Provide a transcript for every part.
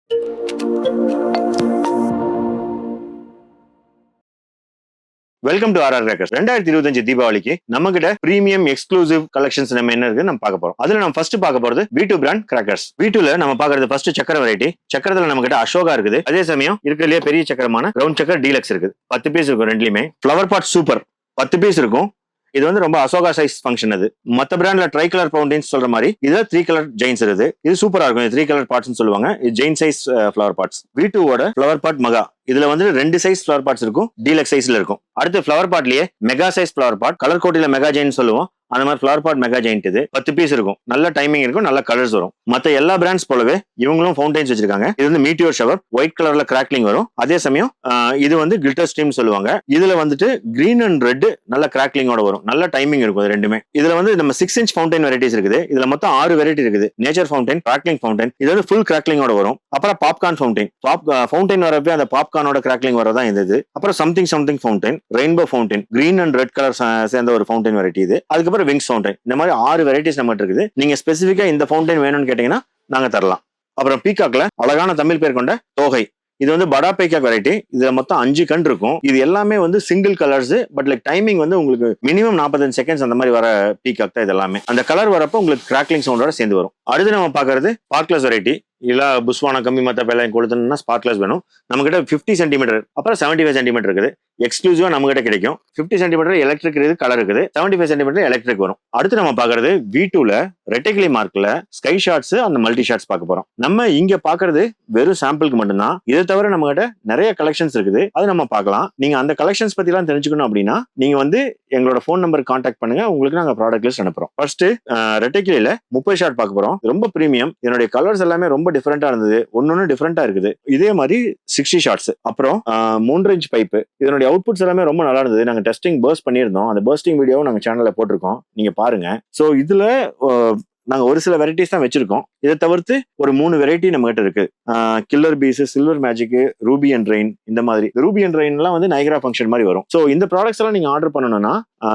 Welcome to RR crackers. 2025 தீபாவளிக்கு நம்ம கிட்ட பிரீமியம் எக்ஸ்க்ளூசிவ் கலெக்ஷன்ஸ் நம்ம என்ன இருக்கு நம்ம பார்க்க போறோம். அதுல நம்ம ஃபர்ஸ்ட் பார்க்க போறது V2 பிராண்ட் கிராக்கர்ஸ். V2ல நம்ம பார்க்கறது ஃபர்ஸ்ட் சக்கர வெரைட்டி. சக்கரத்துல நம்ம கிட்ட அசோகா இருக்குது. அதே சமயம் இருக்கிறதுலயே பெரிய சக்கரமான ரவுண்ட் சக்கர் டீலக்ஸ் இருக்குது. 10 பீஸ் இருக்கும் ரெண்டுலயுமே. ஃபிளவர் பாட் சூப்பர் 10 பீஸ் இருக்கும். இது வந்து ரொம்ப அசோகா சைஸ் ஃபங்க்ஷன். அது மத்த பிராண்ட்ல ட்ரை கலர் ஃபவுண்டைன்ஸ் சொல்ற மாதிரி இதுல 3 கலர் ஜெயின்ஸ் இருக்குது. இது சூப்பரா இருக்கும். இது 3 கலர் பார்ட்ஸ் சொல்லுவாங்க. இது Jain size flower parts. V2 ஓட ஃபிளவர் பாட் மெகா. இதுல வந்து 2 சைஸ் ஃபிளவர் பார்ட்ஸ் இருக்கும். டீலக்ஸ் சைஸ்ல இருக்கும். அடுத்து flower பாட்லயே mega size flower pot, colour கோட்டில mega Jain சொல்லுவோம். அந்த மாதிரி ஃபிளவர் பாட் மெகா ஜெயின்ட் இது 10 பீஸ் இருக்கும். நல்ல டைமிங் இருக்கும், நல்ல கலர்ஸ் வரும். மத்த எல்லா பிராண்ட்ஸ் போலவே இவங்களும் ஃபவுண்டைன்ஸ் வச்சிருக்காங்க. இது வந்து மீட்டியோர் ஷவர், ஒயிட் கலர்ல கிராக்லிங் வரும். அதே சமயம் இது வந்து கிளிட்டர் ஸ்ட்ரீம் சொல்லுவாங்க. இதுல வந்துட்டு கிரீன் அண்ட் ரெட் நல்ல கிராக்லிங்கோட வரும். நல்ல டைமிங் இருக்கும் இது ரெண்டுமே. இதுல வந்து நம்ம 6 இன்ச் ஃபவுண்டைன் வெரைட்டிஸ் இருக்குது. இதுல மொத்தம் 6 வெரைட்டி இருக்குது. நேச்சர் ஃபவுண்டைன், கிராக்லிங் ஃபவுண்டைன், இது வந்து ஃபுல் கிராக்லிங்கோட வரும். அப்புறம் பாப்கார்ன் ஃபவுண்டைன். ஃபவுண்டைன் வரப்ப அந்த பாப்கார்னோட கிராக்லிங் வரதான் இது. அப்புறம் something fountain, rainbow fountain, green and red colour சேர்ந்த ஒரு ஃபவுண்டைன் வெரைட்டி இது. அதுக்கப்புறம் விங்ஸ் ஃபவுண்டைன். இந்த மாதிரி 6 வெரைட்டிஸ் நம்ம இருக்குது. நீங்க ஸ்பெசிஃபிக்கா இந்த ஃபவுண்டைன் வேணும்னு கேட்டீங்கன்னா நாங்க தரலாம். அப்புறம் பீகாக்ல அழகான தமிழ் பேர் கொண்ட தோகை. இது வந்து படா பீகாக் வெரைட்டி. இதுல மொத்தம் 5 கண் இருக்கும். இது எல்லாமே வந்து single colours. But like timing வந்து உங்களுக்கு மினிமம் 45 செகண்ட்ஸ் அந்த மாதிரி வர பீகாக் தான் இது எல்லாமே. அந்த கலர் வரப்போ உங்களுக்கு கிராக்லிங் சவுண்டோட சேர்ந்து வரும். அடுத்து நம்ம பாக்குறது ஸ்பார்க்லஸ் வெரைட்டி. இல்ல புஷ்வான கம்மி மத்த பேலாம் கொடுத்தோம்னா ஸ்பார்க்லஸ் வேணும். நம்ம கிட்ட 50 சென்டிமீட்டர் அப்புறம் 75 சென்டிமீட்டர் இருக்குது. எக்ஸ்க்ளூசிவா நம்ம கிட்ட கிடைக்கும். 50 சென்டிமீட்டர் எலக்ட்ரிக் இருக்குது, கலர் இருக்குது. 75 சென்டிமீட்டர் எலக்ட்ரிக் வரும். அடுத்து நம்ம பாக்குறது V2ல ரெட்டிகுலி மார்க்ல ஸ்கை ஷாட்ஸ் அந்த மல்டி ஷாட்ஸ் பார்க்க போறோம். நம்ம இங்க பாக்குறது வெறும் சாம்பிளுக்கு மட்டும்தான். இதை தவிர நம்ம கிட்ட நிறைய கலெக்ஷன்ஸ் இருக்குது. அது நம்ம பார்க்கலாம். நீங்க அந்த கலெக்ஷன்ஸ் பத்தி எல்லாம் தெரிஞ்சுக்கணும் அப்படின்னா நீங்க வந்து எங்களோட போன் நம்பர் கான்டாக்ட் பண்ணுங்க. உங்களுக்கு நாங்க ப்ராடக்ட் லிஸ்ட் அனுப்புறோம். ஃபர்ஸ்ட் ரெட்டிகுலில 30 ஷாட் பார்க்க போறோம். ரொம்ப பிரீமியம். இதனுடைய கலர்ஸ் எல்லாமே ரொம்ப டிஃபரெண்டா இருந்தது. ஒன்னொன்னு டிஃபரெண்டா இருக்குது. இதே மாதிரி 60 ஷாட்ஸ். அப்புறம் 3 இன்ச் பைப். இதனுடைய அவுட்புட்ஸ் எல்லாமே ரொம்ப நல்லா இருந்தது. நாங்க டெஸ்டிங் பர்ஸ்ட் பண்ணியிருந்தோம். அந்த பர்ஸ்டிங் வீடியோவும் நாங்க சேனல்ல போட்டிருக்கோம். நீங்க பாருங்க. சோ இதுல நாங்க ஒரு சில வெரைட்டிஸ் தான் வச்சிருக்கோம். இதை தவிர்த்து ஒரு 3 வெரைட்டி நம்ம கிட்ட இருக்கு. Killer piece, silver magic, ruby and rain. இந்த மாதிரி ரூபி அண்ட் ரெயின் எல்லாம் வந்து நைக்ரா ஃபங்க்ஷன் மாதிரி வரும். சோ இந்த ப்ராடக்ட்ஸ் எல்லாம் நீங்க ஆர்டர் பண்ணணும்னா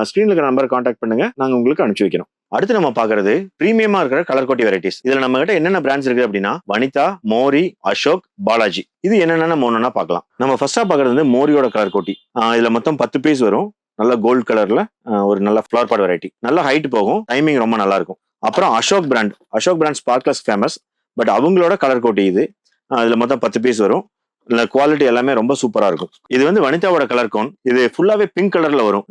ஸ்கிரீன்ல இருக்கிற நம்பர் கான்டாக்ட் பண்ணுங்க. நாங்க உங்களுக்கு அனுப்பிச்சு வைக்கிறோம். அடுத்து நம்ம பாக்குறது பிரீமியமா இருக்கிற கலர் கோட்டி வெரைட்டிஸ். இதுல நம்ம கிட்ட என்னென்ன பிராண்ட்ஸ் இருக்கு அப்படின்னா வனிதா, மோரி, அசோக், பாலாஜி. இது என்னென்ன மூணுன்னா பார்க்கலாம். நம்ம ஃபர்ஸ்டா பாக்குறது வந்து மோரியோட கலர் கோட்டி. இதுல மொத்தம் 10 பீஸ் வரும். நல்ல கோல்ட் கலர்ல ஒரு நல்ல ஃபிளவர் பாட் வெரைட்டி. நல்ல ஹைட் போகும். டைமிங் ரொம்ப நல்லா இருக்கும். அப்புறம் Ashok brand sparkles famous. But அவங்களோட கலர் கோட்டி இது. இதுல மொத்தம் 10 பீஸ் வரும். குவாலிட்டி எல்லாமே ரொம்ப சூப்பரா இருக்கும். இது வந்து வனிதாவோட கலர் கோன். இது ஃபுல்லாவே பிங்க் கலர்ல வரும்.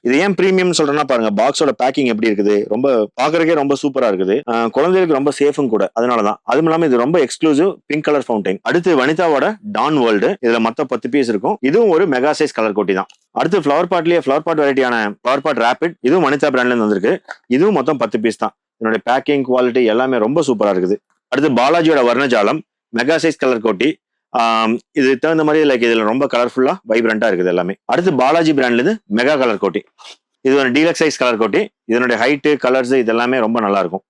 இது ஏன் பிரீமியம் சொல்றேன்னா பாருங்க, பாக்ஸோட பேக்கிங் எப்படி இருக்குது. ரொம்ப பாக்குறதுக்கே ரொம்ப சூப்பரா இருக்குது. குழந்தைகளுக்கு ரொம்ப சேஃபும் கூட. அதனாலதான். அதுவும் இல்லாம இது ரொம்ப எக்ஸ்க்ளூசிவ் பிங்க் கலர் ஃபவுண்டைன். அடுத்து வனிதாவோட டான் வேர்ல்டு. இதுல மொத்தம் 10 பீஸ் இருக்கும். இதுவும் ஒரு மெகா சைஸ் கலர் கோட்டி தான். அடுத்து ஃபிளவர் பாட் வெரைட்டியான ஃபிளவர் பாட் ரேபிட். இதுவும் வனிதா பிராண்ட்ல இருந்து வந்திருக்கு. இதுவும் மொத்தம் 10 பீஸ் தான். இதனுடைய பேக்கிங் குவாலிட்டி எல்லாமே ரொம்ப சூப்பரா இருக்குது. அடுத்து பாலாஜியோட வர்ணஜாலம் மெகா சைஸ் கலர் கோட்டி. இது தகுந்த மாதிரி லைக் இதுல ரொம்ப கலர்ஃபுல்லா வைப்ரண்டா இருக்குது எல்லாமே. அடுத்து பாலாஜி பிராண்ட்ல இருந்து மெகா கலர் கோட்டி. இது ஒரு டீலக்ஸ் சைஸ் கலர் கோட்டி. இதனுடைய ஹைட்டு, கலர்ஸ் இது எல்லாமே ரொம்ப நல்லா இருக்கும்.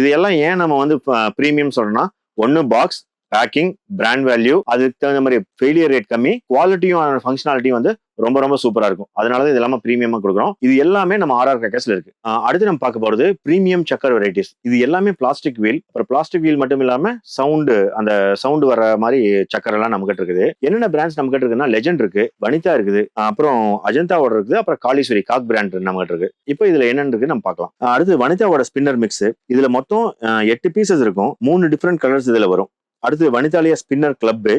இது எல்லாம் ஏன் நம்ம வந்து பிரீமியம் சொல்றோம்னா, ஒன்னு பாக்ஸ், பேக்கிங், பிராண்ட் வேல்யூ, அதுக்கு தகுந்த மாதிரி ஃபெயிலியர் ரேட் கம்மி, குவாலிட்டியும் ஃபங்க்ஷனாலிட்டியும் வந்து ரொம்ப ரொம்ப சூப்பரா இருக்கும். அதனால இது எல்லாமே பிரீமியமா கொடுக்குறோம். இது எல்லாமே நம்ம ஆர்ஆர் கிராக்கர்ஸ்ல இருக்கு. அடுத்து நம்ம பார்க்க போறது பிரீமியம் சக்கர் வெரைட்டிஸ். இது எல்லாமே பிளாஸ்டிக் வீல். அப்புறம் பிளாஸ்டிக் வீல் மட்டும் இல்லாம அந்த சவுண்ட் வர மாதிரி சக்கர் எல்லாம் நம்ம கிட்ட இருக்குது. என்னென்ன பிராண்ட்ஸ் நம்ம கிட்ட இருக்குன்னா லெஜெண்ட் இருக்கு, வனிதா இருக்குது, அப்புறம் அஜந்தாவோட இருக்குது, அப்புறம் காளீஸ்வரி காக் பிராண்ட் நம்ம கிட்ட இருக்கு. இப்போ இதுல என்னன்னு இருக்கு நம்ம பார்க்கலாம். அடுத்து வனிதாவோட ஸ்பின்னர் மிக்ஸ். இதுல மொத்தம் 8 பீசஸ் இருக்கும். 3 டிஃபரெண்ட் கலர்ஸ் இதுல வரும். அடுத்து வனிதாலியா ஸ்பின்னர் கிளப்.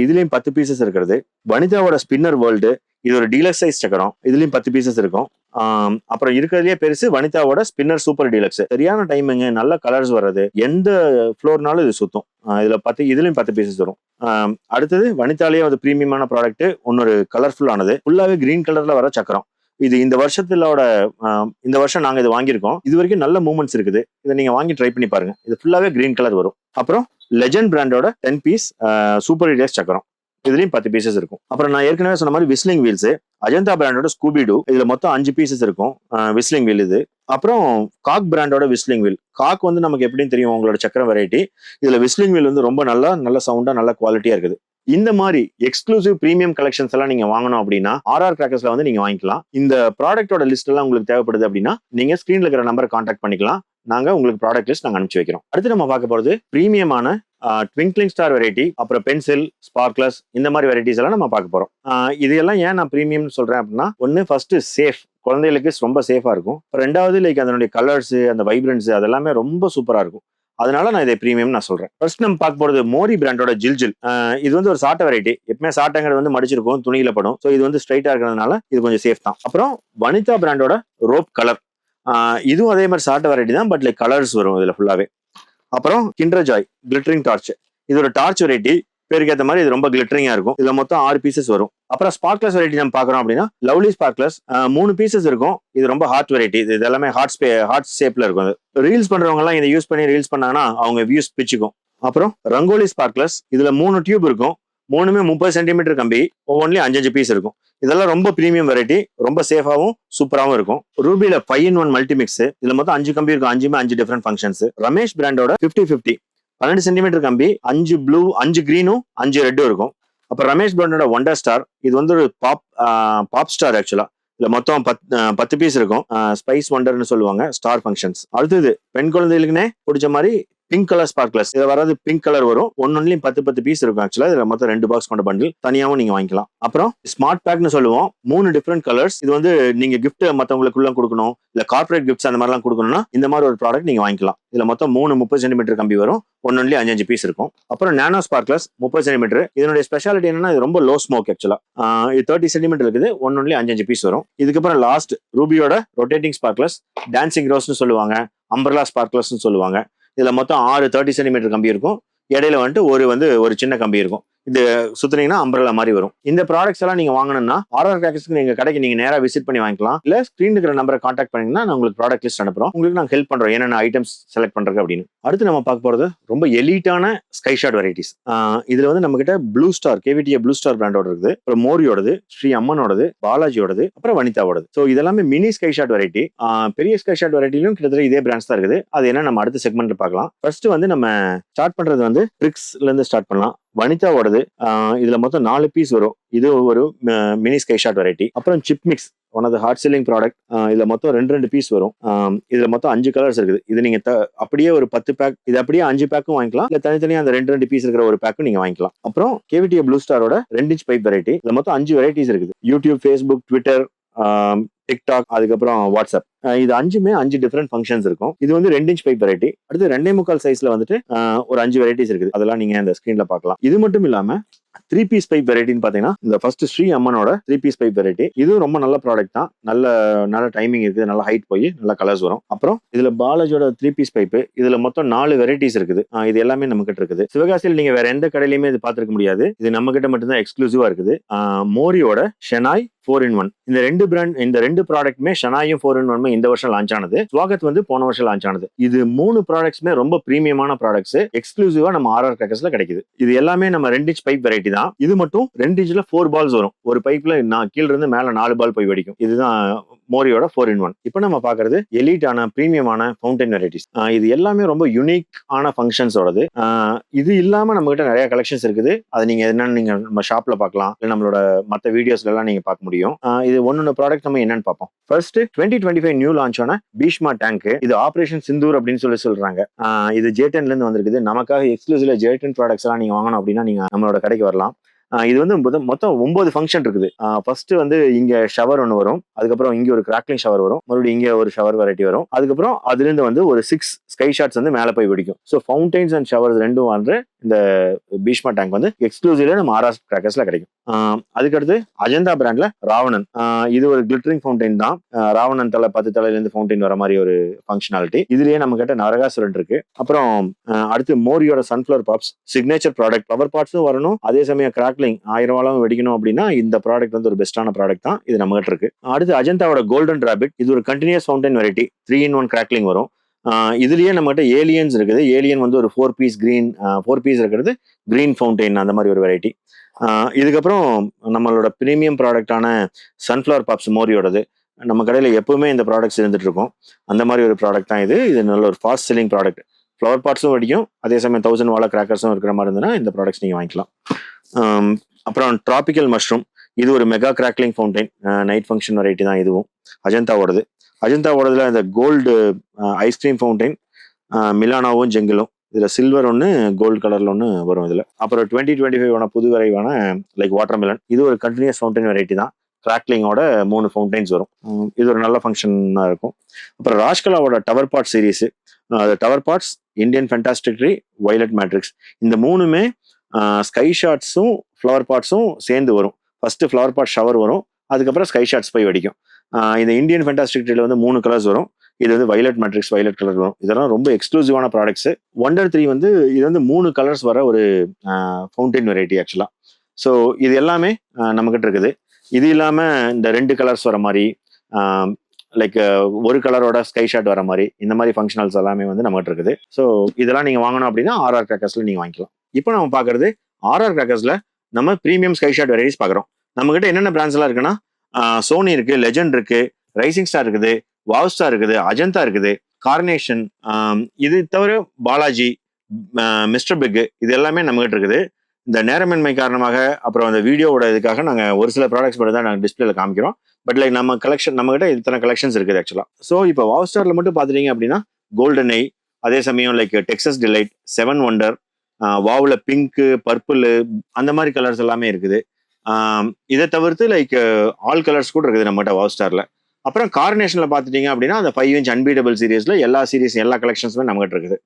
இதுலயும் 10 பீசஸ் இருக்கிறது. வனிதாவோட ஸ்பின்னர் வேர்ல்டு. இது ஒரு டீலக்ஸ் சைஸ் சக்கரம். இதுலயும் 10 பீசஸ் இருக்கும். அப்புறம் இருக்கிறதுலயே பெருசு வனிதாவோட ஸ்பின்னர் சூப்பர் டீலக்ஸ். சரியான டைமிங், நல்ல கலர்ஸ் வர்றது, எந்த ஃப்ளோர்னாலும் இது சுத்தும். இதுலயும் 10 பீசஸ் வரும். அடுத்தது வனிதாலேயே ஒரு பிரீமியமான ப்ராடக்ட். இன்னொரு கலர்ஃபுல் ஆனது ஃபுல்லாவே கிரீன் கலர்ல வர சக்கரம். இது இந்த வருஷம் நாங்க இது வாங்கியிருக்கோம். இது வரைக்கும் நல்ல மூவ்மெண்ட்ஸ் இருக்குது. இதை நீங்க வாங்கி ட்ரை பண்ணி பாருங்க. இது ஃபுல்லாவே கிரீன் கலர் வரும். அப்புறம் லெஜெண்ட் பிராண்டோட 10 பீஸ் சூப்பர் டீலக்ஸ் சக்கரம். இதுலயும் 10 பீசஸ் இருக்கும். அப்புறம் நான் ஏற்கனவே சொன்ன மாதிரி விஸ்லிங் வீல்ஸ். அஜந்தா பிராண்டோட ஸ்கூபிடூ. இதுல மொத்தம் 5 பீசஸ் இருக்கும். விஸ்லிங் வீல் இது. அப்புறம் காக் பிராண்டோட விஸ்லிங் வீல். காக் வந்து நமக்கு எப்படின்னு தெரியும், உங்களோட சக்கரம் வெரைட்டி. இதுல விஸ்லிங் வீல் வந்து ரொம்ப நல்ல சவுண்டா, நல்ல குவாலிட்டியா இருக்குது. இந்த மாதிரி எக்ஸ்க்ளூசிவ் பிரீமியம் கலெக்ஷன்ஸ் எல்லாம் நீங்க வாங்கணும் அப்படின்னா ஆர்ஆர் கிராக்கர்ஸ்ல வந்து நீங்க வாங்கிக்கலாம். இந்த ப்ராடக்டோட லிஸ்ட் எல்லாம் உங்களுக்கு தேவைப்படுது அப்படின்னா நீங்க ஸ்கிரீன்ல இருக்கிற நம்பரை கான்டாக்ட் பண்ணிக்கலாம். நாங்க உங்களுக்கு ப்ராடக்ட் லிஸ்ட் நாங்க அனுப்பிச்சு வைக்கிறோம். அடுத்து நம்ம பார்க்க போறது பிரீமியமான ட்விங்க்லிங் ஸ்டார் வெரைட்டி, அப்புறம் பென்சில், ஸ்பார்க்லர்ஸ், இந்த மாதிரி வெரைட்டிஸ் எல்லாம் நம்ம பார்க்க போறோம். இது எல்லாம் ஏன் நான் பிரீமியம் சொல்றேன் அப்படின்னா, ஒன்னு ஃபர்ஸ்ட் சேஃப், குழந்தைகளுக்கு ரொம்ப சேஃபா இருக்கும். ரெண்டாவது லைக் அதனுடைய கலர்ஸ், அந்த வைப்ரன்ஸ் அதெல்லாமே ரொம்ப சூப்பரா இருக்கும். அதனால நான் இதை பிரீமியம் நான் சொல்றேன். ஃபர்ஸ்ட் நம்ம பார்க்க போறது மோரி பிராண்டோட ஜில். இது வந்து ஒரு சாட்டை வெரைட்டி. எப்பவுமே சாட்டைங்கிறது வந்து மடிச்சிருக்கும், துணியில படும். ஸோ இது வந்து ஸ்ட்ரைட்டா இருக்கிறதுனால இது கொஞ்சம் சேஃப் தான். அப்புறம் வனிதா பிராண்டோட ரோப் கலர், இதுவும் அதே மாதிரி சாட்டை வெரைட்டி தான், பட் லைக் கலர்ஸ் வரும் இதுல ஃபுல்லாவே. அப்புறம் கிண்டர் ஜாய் கிளிட்டரிங் டார்ச், இது ஒரு டார்ச் வெரைட்டி. பேருக்கு ஏற்ற மாதிரி இது ரொம்ப கிளிட்டரிங்கா இருக்கும். இதுல மொத்தம் 6 பீசஸ் வரும். அப்புறம் ஸ்பார்க்லர்ஸ் வெரைட்டி நம்ம பாக்குறோம் அப்படின்னா, லவ்லி ஸ்பார்க்லர்ஸ் 3 பீசஸ் இருக்கும். இது ரொம்ப ஹார்ட் வெரைட்டி. இது எல்லாமே ஹார்ட் ஷேப்ல இருக்கும். ரீல்ஸ் பண்றவங்க எல்லாம் இதை யூஸ் பண்ணி ரீல்ஸ் பண்ணாங்கன்னா அவங்க வியூஸ் பிச்சுக்கும். அப்புறம் ரங்கோலி ஸ்பார்க்லர்ஸ், இதுல 3 டியூப் இருக்கும். 3மே 30 சென்டிமீட்டர் கம்பி, ஒவ்வொன்றிலையும் 5 பீஸ் இருக்கும். இதெல்லாம் ரொம்ப பிரீமியம் வெரைட்டி, ரொம்ப சேஃபாவும் சூப்பராகவும் இருக்கும். ரூபில 5-in-1 மல்டிமிக்ஸ், இதுல மொத்தம் 5 கம்பி இருக்கும். 5மே 5 டிஃபரெண்ட் ஃபங்க்ஷன்ஸ். ரமேஷ் பிராண்டோட 50-50 12 சென்டிமீட்டர் கம்பி, 5 ப்ளூ, 5 கிரீனும் 5 ரெட்டும் இருக்கும். அப்புறம் ரமேஷ் பிராண்டோட ஒண்டர் ஸ்டார், இது வந்து ஒரு பாப் ஸ்டார் ஆக்சுவலா. இதுல மொத்தம் 10 பீஸ் இருக்கும். ஸ்பைஸ் ஒண்டர்னு சொல்லுவாங்க, ஸ்டார் ஃபங்க்ஷன்ஸ். அடுத்தது பெண் குழந்தைகளுக்குனே பிடிச்ச மாதிரி பிங்க் கலர் ஸ்பார்க்லர்ஸ், இதுல வராது பிங்க் கலர் வரும். ஒன்னொன்னுலயும் 10 பீஸ் இருக்கும். ஆக்சுவலா இதுல மொத்தம் 2 பாக்ஸ் கொண்ட பண்டில், தனியாவும் நீங்க வாங்கிக்கலாம். அப்புறம் ஸ்மார்ட் பேக்னு சொல்லுவோம், 3 டிஃபரெண்ட் கலர்ஸ். இது வந்து நீங்க கிஃப்ட் மத்தவங்களுக்குள்ள கொடுக்கணும், இல்ல கார்பரேட் கிஃப்ட்ஸ் அந்த மாதிரிலாம் கொடுக்கணும்னா இந்த மாதிரி ஒரு ப்ராடக்ட் நீங்க வாங்கிக்கலாம். இதுல மொத்தம் 3 30 சென்டிமீட்டர் கம்பி வரும். ஒன்னொன்னுலயும் 5 பீஸ் இருக்கும். அப்புறம் நானோ ஸ்பார்க்லர்ஸ் 30 சென்டிமீட்டர். இதனுடைய ஸ்பெஷாலிட்டி என்னன்னா, இது ரொம்ப லோ ஸ்மோக் ஆக்சுவலா. இது 30 சென்டிமீட்டர் இருக்குது. ஒன்னொன்னுலயும் 5 பீஸ் வரும். இதுக்கப்புறம் லாஸ்ட் ரூபியோட ரொட்டேட்டிங் ஸ்பார்க்லர்ஸ், டான்சிங் ரோஸ்னு சொல்லுவாங்க, அம்பர்லா ஸ்பார்க்லர்ஸ்னு சொல்லுவாங்க. இதுல மொத்தம் 6 30 சென்டிமீட்டர் கம்பி இருக்கும். இடையில வந்துட்டு ஒரு சின்ன கம்பி இருக்கும். இது சுத்துனீங்கன்னா அம்பர்லா மாதிரி வரும். இந்த ப்ராடக்ட்ஸ் எல்லாம் நீங்க வாங்கணும்னா ஆர்ஆர் கிராக்கர்ஸ்க்கு நீங்க கடைக்கு நீங்க நேரா விசிட் பண்ணி வாங்கிக்கலாம். இல்ல ஸ்கிரீன் இருக்கிற நம்பரை கான்டாக்ட் பண்ணீங்கன்னா நான் உங்களுக்கு ப்ராடக்ட் லிஸ்ட் அனுப்புறோம். உங்களுக்கு நாங்க ஹெல்ப் பண்றோம் என்னென்ன ஐட்டம்ஸ் செலக்ட் பண்றது அப்படின்னு. அடுத்து நம்ம பார்க்க போறது ரொம்ப எலீட்டான ஸ்கை ஷாட் வெரைட்டிஸ். இதுல வந்து நம்ம கிட்ட ப்ளூ ஸ்டார், கேவிடிஏ ப்ளூ ஸ்டார் பிராண்டோட இருக்குது. அப்புறம் மோரியோடது, ஸ்ரீ அம்மனோடது, பாலாஜியோடது, அப்புறம் வனிதாவோடது. ஸோ இதெல்லாமே மினி ஸ்கை ஷாட் வெரைட்டி. பெரிய ஸ்கை ஷாட் வெரைட்டிலும் கிட்டத்தட்ட இதே பிராண்ட்ஸ் தான் இருக்குது. அது என்ன நம்ம அடுத்த செக்மெண்ட்ல பார்க்கலாம். ஃபர்ஸ்ட் வந்து நம்ம ஸ்டார்ட் பண்றது வந்து ட்ரிக்ஸ்ல இருந்து ஸ்டார்ட் பண்ணலாம். வனிதாவோடது, இதுல மொத்தம் 4 பீஸ் வரும். இது ஒரு மினி ஸ்கை ஷாட் வெரைட்டி. அப்புறம் chip mix, one of the hard selling product. இதுல மொத்தம் 2 பீஸ் வரும். இதுல மொத்தம் 5 கலர்ஸ் இருக்குது. இது நீங்க அப்படியே ஒரு 10 பேக், இது அப்படியே 5 பேக்கும் வாங்கிக்கலாம். இல்ல தனித்தனியா அந்த 2 பீஸ் இருக்கிற ஒரு பேக்கும் நீங்க வாங்கிக்கலாம். அப்புறம் கேவிடிஏ ப்ளூ ஸ்டாரோட 2 இன்ச் பைப் வெரைட்டி. இதுல மொத்தம் 5 வெரைட்டிஸ் இருக்குது. யூடியூப், ஃபேஸ்புக், ட்விட்டர், டிக்டாக், அதுக்கப்புறம் வாட்ஸ்அப், இது 5மே 5 டிஃபரெண்ட் ஃபங்க்ஷன்ஸ் இருக்கும். இது வந்து 2 இன்ச் பைப் வெரைட்டி. அடுத்து 2.25 சைஸ்ல வந்துட்டு ஒரு 5 வெரைட்டிஸ் இருக்குது. அதெல்லாம் நீங்க இந்த ஸ்கிரீன்ல பார்க்கலாம். இது மட்டும் இல்லாம 3 பீஸ் பைப் வெரைட்டின்னு பாத்தீங்கன்னா, இந்த ஃபர்ஸ்ட் ஸ்ரீ அம்மனோட 3 பீஸ் பைப் வெரைட்டி. இதுவும் ரொம்ப நல்ல ப்ராடக்ட் தான். நல்ல டைமிங் இருக்குது, நல்ல ஹைட் போய் நல்ல கலர்ஸ் வரும். அப்புறம் இதுல பாலாஜியோட 3 பீஸ் பைப், இதுல மொத்தம் 4 வெரைட்டிஸ் இருக்குது. இது எல்லாமே நம்ம கிட்ட இருக்குது. சிவகாசியில் நீங்க வேற எந்த கடையிலுமே இது பாத்துருக்க முடியாது. இது நம்ம கிட்ட மட்டும் தான் எக்ஸ்க்ளூசிவா இருக்குது. மோரியோட ஷெனாய் 4-in-1, இந்த ரெண்டு ப்ராடக்ட்மே, ஷெனாயும் 4-in-1 இந்த வருஷம் லான்ச் ஆனது. ஸ்வாகத் வந்து போன வருஷம் லான்ச் ஆனது. இது 3 ப்ராடக்ட்ஸ்மே ரொம்ப பிரீமியமான ப்ராடக்ட்ஸ். எக்ஸ்க்ளூசிவா நம்ம ஆர்ஆர் கிராக்கர்ஸ்ல கிடைக்குது. இது எல்லாமே நம்ம 2 இன்ச் பைப் வெரைட்டி தான். இது மட்டும் 2 இன்ச்ல 4 பால்ஸ் வரும். ஒரு பைப்ல கீழ இருந்து மேல 4 பால் போய் வெடிக்கும். இதுதான் மோரியோட 4-in-1. இப்போ நம்ம பாக்குறது எலீட்டான பிரீமியமான ஃபவுண்டைன் வெரைட்டிஸ். இது எல்லாமே ரொம்ப யூனிக் ஆன ஃபங்க்ஷன்ஸோடது. இது இல்லாம நம்ம கிட்ட நிறைய கலெக்ஷன்ஸ் இருக்குது. அது நீங்க என்னன்னு நீங்க நம்ம ஷாப்ல பார்க்கலாம், இல்ல நம்மளோட மத்த வீடியோஸ்ல எல்லாம் நீங்க பார்க்க முடியும். இது ஒன்னொன்னு ப்ராடக்ட் நம்ம என்னன்னு பார்ப்போம். ஃபர்ஸ்ட் 2025 நியூ லான்ச் ஆன பீஷ்மா டேங்க். இது ஆபரேஷன் சிந்தூர் அப்படின்னு சொல்றாங்க. இது J10ல இருந்து வந்திருக்குது. நமக்காக எக்ஸ்க்ளூசிவா J10 ப்ராடக்ட்ஸ் எல்லாம் நீங்க வாங்கணும் அப்படின்னா நீங்க நம்மளோட கடைக்கு வரலாம். இது வந்து மொத்தம் 9 ஃபங்க்ஷன் இருக்குது. ஃபர்ஸ்ட் வந்து இங்க ஷவர் ஒன்று வரும். அதுக்கப்புறம் இங்க ஒரு கிராக்லிங் ஷவர் வரும். மறுபடியும் இங்க ஒரு ஷவர் வெரைட்டி வரும். அதுக்கப்புறம் அதுல இருந்து வந்து ஒரு 6 ஸ்கை ஷாட்ஸ் வந்து மேல போய் வெடிக்கும். ஸோ ஃபவுண்டைன்ஸ் அண்ட் ஷவர்ஸ் ரெண்டும் வந்து இந்த பீஷ்மா டேங்க் வந்து எக்ஸ்க்ளூசிவ்ல நம்ம ஆர்ஆர் கிராக்கர்ஸ்ல கிடைக்கும். அதுக்கடுத்து அஜந்தா பிராண்ட்ல ராவணன். இது ஒரு கிளிட்டரிங் ஃபவுண்டைன் தான். ராவணன் தலை 10 தலையில இருந்து ஃபவுண்டைன் வர மாதிரி ஒரு ஃபங்க்ஷனாலிட்டி. இதுலயே நம்ம கிட்ட நரகாசுரன் இருக்கு. அப்புறம் அடுத்து மோரியோட சன்ஃபிளவர் பாப்ஸ் சிக்னேச்சர் ப்ராடக்ட். பவர் பார்ட்ஸும் வரணும், அதே சமயம் கிராக்லிங் 1000 வாழம் வெடிக்கணும் அப்படின்னா இந்த ப்ராடக்ட் வந்து ஒரு பெஸ்டான ப்ராடக்ட் தான். இது நம்ம கிட்ட இருக்கு. அடுத்து அஜந்தாவோட கோல்டன் ராபிட். இது ஒரு continuous fountain variety. 3-in-1 crackling வரும். இதுலயே நம்ம கிட்ட ஏலியன்ஸ் இருக்குது. ஏலியன் வந்து ஒரு 4 பீஸ் இருக்கிறது கிரீன் ஃபவுண்டைன், அந்த மாதிரி ஒரு வெரைட்டி. இதுக்கப்புறம் நம்மளோட பிரீமியம் ப்ராடக்டான சன்ஃபிளவர் பாப்ஸ் மோரியோடது. நம்ம கடையில் எப்பவுமே இந்த ப்ராடக்ட்ஸ் இருந்துட்டு இருக்கும். அந்த மாதிரி ஒரு ப்ராடக்ட் தான் இது. இது நல்ல ஒரு ஃபாஸ்ட் செல்லிங் ப்ராடக்ட். ஃப்ளவர் பார்ட்ஸும் வெடிக்கும், அதே சமயம் 1000 வாழ கிராக்கர்ஸும் இருக்கிற மாதிரி இருந்ததுன்னா இந்த ப்ராடக்ட்ஸ் நீங்கள் வாங்கிக்கலாம். அப்புறம் டிராபிக்கல் மஷ்ரூம். இது ஒரு mega crackling fountain night function variety தான். இதுவும் அஜந்தாவோடது. அஜந்தாவோடதுல இந்த கோல்டு ஐஸ்கிரீம் ஃபவுண்டைன், மிலானாவும் ஜெங்கிலும், இதுல சில்வர் ஒன்று, கோல்டு கலர்ல ஒன்று வரும் இதுல. அப்புறம் 2025 புது வரைவான லைக் வாட்டர்மெலன், இது ஒரு கண்டினியூஸ் ஃபவுண்டைன் வெரைட்டி தான். கிராக்லிங்கோட 3 ஃபவுண்டைன்ஸ் வரும். இது ஒரு நல்ல ஃபங்க்ஷனாக இருக்கும். அப்புறம் ராஜ்கலாவோட டவர் பாட் சீரீஸ், அது tower pots, Indian fantastic tree, violet matrix, இந்த மூணுமே ஸ்கை ஷாட்ஸும் ஃப்ளவர் பாட்ஸும் சேர்ந்து வரும். ஃபர்ஸ்ட் ஃப்ளவர் பாட் ஷவர் வரும், அதுக்கப்புறம் ஸ்கை ஷாட்ஸ் போய் வெடிக்கும். இந்த இந்தியன் ஃபென்டாஸ்டிக் ட்ரீல வந்து 3 கலர்ஸ் வரும். இது வந்து வயலட் மேட்ரிக்ஸ், வயலட் கலர் வரும். இதெல்லாம் ரொம்ப எக்ஸ்க்ளூசிவான ப்ராடக்ட்ஸ். Wonder 3 வந்து இது வந்து 3 கலர்ஸ் வர ஒரு ஃபவுண்டைன் வெரைட்டி ஆக்சுவலா. ஸோ இது எல்லாமே நம்மகிட்ட இருக்குது. இது இல்லாம இந்த 2 கலர்ஸ் வர மாதிரி, லைக் ஒரு கலரோட ஸ்கை ஷாட் வர மாதிரி, இந்த மாதிரி ஃபங்க்ஷனல்ஸ் எல்லாமே வந்து நம்மகிட்ட இருக்குது. ஸோ இதெல்லாம் நீங்க வாங்கணும் அப்படின்னா ஆர்ஆர் கிராக்கர்ஸ்ல நீங்க வாங்கிக்கலாம். இப்போ நம்ம பாக்குறது ஆர்ஆர் கிராக்கர்ஸ்ல நம்ம பிரீமியம் ஸ்கை ஷாட் வெரைட்டிஸ் பாக்குறோம். நம்ம கிட்ட என்னென்ன பிராண்ட்ஸ் எல்லாம் இருக்குன்னா, சோனி இருக்கு, லெஜண்ட் இருக்கு, ரைசிங் ஸ்டார் இருக்குது, வாவ் ஸ்டார் இருக்குது, அஜந்தா இருக்குது, கார்னேஷன், இது தவிர பாலாஜி, மிஸ்டர் பிக், இது எல்லாமே நம்மகிட்ட இருக்குது. இந்த நேரமின்மை காரணமாக அப்புறம் அந்த வீடியோவோட இதுக்காக நாங்கள் ஒரு சில ப்ராடக்ட்ஸ் மட்டும் தான் நாங்கள் டிஸ்பிளேல காமிக்கிறோம். பட் லைக் நம்ம கலெக்ஷன் நம்மகிட்ட இத்தனை கலெக்ஷன்ஸ் இருக்குது ஆக்சுவலா. ஸோ இப்போ வாவ் ஸ்டார்ல மட்டும் பார்த்துட்டீங்க அப்படின்னா கோல்டன் ஐ, அதே சமயம் லைக் டெக்ஸஸ் டிலைட், 7 ஒண்டர், வாவ்ல பிங்க்கு, பர்பிள், அந்த மாதிரி கலர்ஸ் எல்லாமே இருக்குது. இதை தவிர்த்து லைக் ஆல் கலர்ஸ் கூட இருக்குது நம்மகிட்ட வாவ் ஸ்டார்ல. அப்புறம் கார்னேஷன்ல பார்த்துட்டீங்க அப்படின்னா அந்த 5 இன்ச் அன்பீட்டபிள் சீரீஸ்ல எல்லா சீரீஸ் எல்லா கலெக்ஷன்ஸுமே நம்மகிட்ட இருக்குது.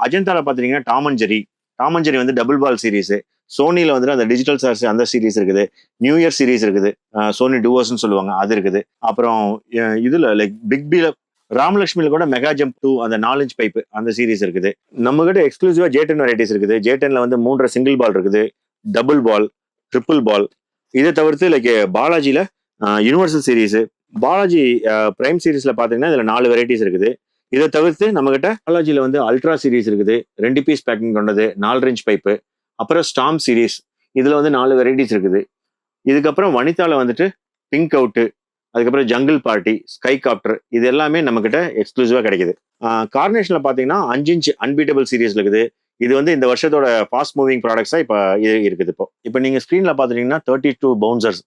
அஜந்தால பார்த்துட்டீங்கன்னா டாம் அண்ட் ஜெரி வந்து டபுள் பால் சீரீஸ், சோனில வந்து அந்த டிஜிட்டல் சார்ஸ் அந்த சீரீஸ் இருக்குது, நியூ இயர் சீரீஸ் இருக்குது, சோனி டூவர்ஸ்ன்னு சொல்லுவாங்க, அது இருக்குது. அப்புறம் இதுல லைக் பிக் பில ராமலட்சுமியில கூட மெகா ஜம்ப் 2 அந்த 4 இன்ச் பைப் அந்த சீரீஸ் இருக்குது. நம்ம கிட்ட எக்ஸ்க்ளூசிவா J10 வெரைட்டிஸ் இருக்குது. J10ல வந்து 3 சிங்கிள் பால் இருக்குது, டபுள் பால், ட்ரிபிள் பால். இதை தவிர்த்து லைக் பாலாஜில யூனிவர்சல் சீரீஸ், பாலாஜி பிரைம் சீரீஸ்ல பாத்தீங்கன்னா இதுல 4 வெரைட்டிஸ் இருக்குது. இதை தவிர்த்து நம்ம கிட்ட பாலாஜில வந்து அல்ட்ரா சீரீஸ் இருக்குது, 2 பீஸ் பேக்கிங் கொண்டது, 4 இன்ச் பைப்பு. அப்புறம் ஸ்டாம் சீரீஸ், இதுல வந்து 4 வெரைட்டிஸ் இருக்குது. இதுக்கப்புறம் வனிதால வந்துட்டு பிங்க் அவுட்டு, அதுக்கப்புறம் ஜங்கிள் பார்ட்டி, ஸ்கை காப்டர், இது எல்லாமே நம்ம கிட்ட எக்ஸ்க்ளூசிவா கிடைக்குது. கார்னேஷன்ல பாத்தீங்கன்னா 5 இன்ச் அன்பீட்டபிள் சீரீஸ் இருக்குது. இது வந்து இந்த வருஷத்தோட ஃபாஸ்ட் மூவிங் ப்ராடக்ட்ஸா இப்போ இருக்குது. இப்போ நீங்க ஸ்க்ரீன்ல பாத்துட்டீங்கன்னா 32 பவுன்சர்ஸ்,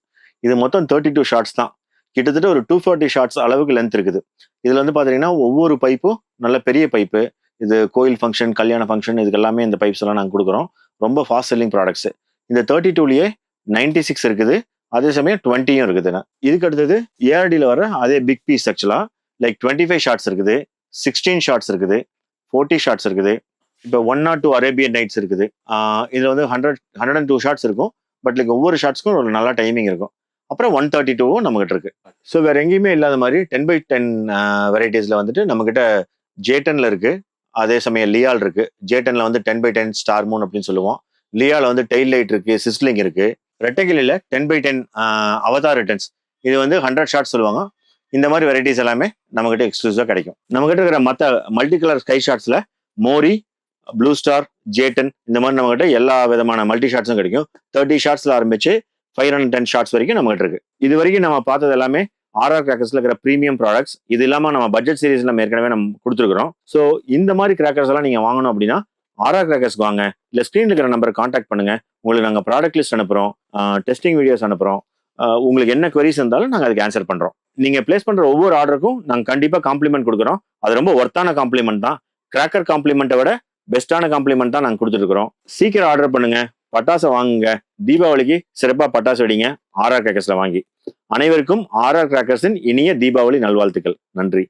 இது மொத்தம் 32 ஷார்ட்ஸ் தான். கிட்டத்தட்ட ஒரு 240 ஷார்ட்ஸ் அளவுக்கு லென்த் இருக்குது. இதுல வந்து பாத்தீங்கன்னா ஒவ்வொரு பைப்பும் நல்ல பெரிய பைப்பு. இது கோயில் ஃபங்க்ஷன், கல்யாண ஃபங்க்ஷன், இதுக்கு எல்லாமே இந்த பைப்ஸ் எல்லாம் நாங்கள் கொடுக்குறோம். ரொம்ப ஃபாஸ்ட் செல்லிங் ப்ராடக்ட்ஸ். இந்த 32லயே 96 இருக்குது, அதே சமயம் 20யும் இருக்குதுண்ணா. இதுக்கு அடுத்தது ஏஆர்டியில் வர அதே பிக் பீஸ் ஆக்சுவலா லைக் 25 ஷார்ட்ஸ் இருக்குது, 16 ஷார்ட்ஸ் இருக்குது, 40 ஷார்ட்ஸ் இருக்குது. இப்போ 102 அரேபியன் நைட்ஸ் இருக்குது. இதுல வந்து 102 ஷார்ட்ஸ் இருக்கும். பட் லைக் ஒவ்வொரு ஷார்ட்ஸ்க்கும் ஒரு நல்ல டைமிங் இருக்கும். அப்புறம் 132வும் நம்மகிட்ட இருக்கு. ஸோ வேற எங்கேயுமே இல்லாத மாதிரி 10x10 வெரைட்டிஸ்ல வந்துட்டு நம்மகிட்ட J10ல இருக்கு, அதே சமயம் லியால் இருக்கு. J10ல வந்து 10x10 ஸ்டார் மூன் அப்படின்னு சொல்லுவோம். லியால வந்து டெயில் லைட் இருக்கு, சிஸ்லிங் இருக்கு. ரெட்டகிளில 10x10 அவதார் ரிட்டர்ன்ஸ், இது வந்து 100 ஷார்ட்ஸ் சொல்லுவாங்க. இந்த மாதிரி வெரைட்டிஸ் எல்லாமே நம்மகிட்ட எக்ஸ்க்ளூசிவா கிடைக்கும். நம்மகிட்ட இருக்கிற மற்ற மல்டி கலர் ஸ்கை ஷார்ட்ஸ்ல மோரி, ப்ளூ ஸ்டார், J10 இந்த மாதிரி நம்மகிட்ட எல்லா விதமான மல்டி ஷார்ட்ஸும் கிடைக்கும். 30 ஷார்ட்ஸ்ல ஆரம்பிச்சு 510 ஷார்ட்ஸ் வரைக்கும் நம்மகிட்ட இருக்கு. இது வரைக்கும் நம்ம பார்த்தது எல்லாமே ஆர்ஆர் கிராக்கர்ஸ்ல இருக்கிற பிரீமியம் ப்ராடக்ட்ஸ். இது இல்லாம நம்ம பட்ஜெட் சீரீஸ் நம்ம ஏற்கனவே நம்ம கொடுத்துருக்கிறோம். ஸோ இந்த மாதிரி கிராக்கர்ஸ் எல்லாம் நீங்க வாங்கணும் அப்படின்னா ஆர்ஆர் கிராக்கர்ஸ் வாங்க, இல்ல ஸ்கிரீன்ல இருக்கிற நம்பரை கான்டாக்ட் பண்ணுங்க. உங்களுக்கு நாங்கள் ப்ராடக்ட் லிஸ்ட் அனுப்புறோம், டெஸ்டிங் வீடியோஸ் அனுப்புறோம். உங்களுக்கு என்ன queries இருந்தாலும் நாங்கள் அதுக்கு ஆன்சர் பண்றோம். நீங்க பிளேஸ் பண்ற ஒவ்வொரு ஆர்டருக்கும் நாங்கள் கண்டிப்பா காம்ப்ளிமெண்ட் கொடுக்குறோம். அது ரொம்ப ஒர்த்தான காம்ப்ளிமெண்ட் தான். கிராக்கர் காம்ப்ளிமெண்ட்டை விட பெஸ்டான காம்ப்ளிமெண்ட் தான் நாங்கள் கொடுத்துட்டு இருக்கிறோம். சீக்கிரம் ஆர்டர் பண்ணுங்க, பட்டாசை வாங்குங்க. தீபாவளிக்கு சிறப்பா பட்டாசு வெடிங்க ஆர்ஆர் கிராக்கர்ஸ்ல வாங்கி. அனைவருக்கும் ஆர்ஆர் கிராக்கர்ஸின் இனிய தீபாவளி நல்வாழ்த்துக்கள். நன்றி.